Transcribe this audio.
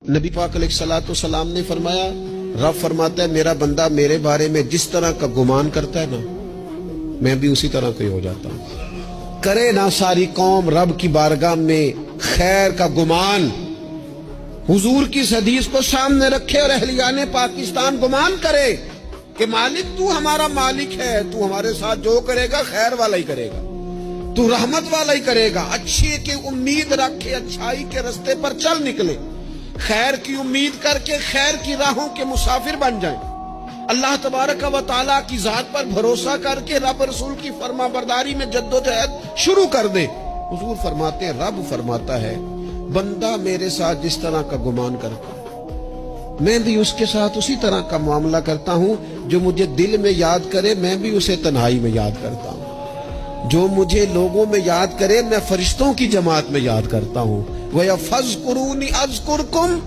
نبی پاک علیہ الصلوۃ والسلام نے فرمایا، رب فرماتا ہے میرا بندہ میرے بارے میں جس طرح کا گمان کرتا ہے نا، میں بھی اسی طرح کا ہی ہو جاتا ہوں۔ کرے نا ساری قوم رب کی بارگاہ میں خیر کا گمان، حضور کی اس حدیث کو سامنے رکھے اور اہلیان پاکستان گمان کرے کہ مالک تو ہمارا مالک ہے، تو ہمارے ساتھ جو کرے گا خیر والا ہی کرے گا، تو رحمت والا ہی کرے گا۔ اچھی کی امید رکھے، اچھائی کے رستے پر چل نکلے، خیر کی امید کر کے خیر کی راہوں کے مسافر بن جائیں، اللہ تبارک و تعالیٰ کی ذات پر بھروسہ کر کے رب رسول کی فرما برداری میں جد و جہد شروع کر دیں۔ حضور فرماتے ہیں، رب فرماتا ہے بندہ میرے ساتھ جس طرح کا گمان کرتا ہے میں بھی اس کے ساتھ اسی طرح کا معاملہ کرتا ہوں۔ جو مجھے دل میں یاد کرے میں بھی اسے تنہائی میں یاد کرتا ہوں، جو مجھے لوگوں میں یاد کرے میں فرشتوں کی جماعت میں یاد کرتا ہوں۔ وَيَفَذْكُرُونِ أَذْكُرْكُمْ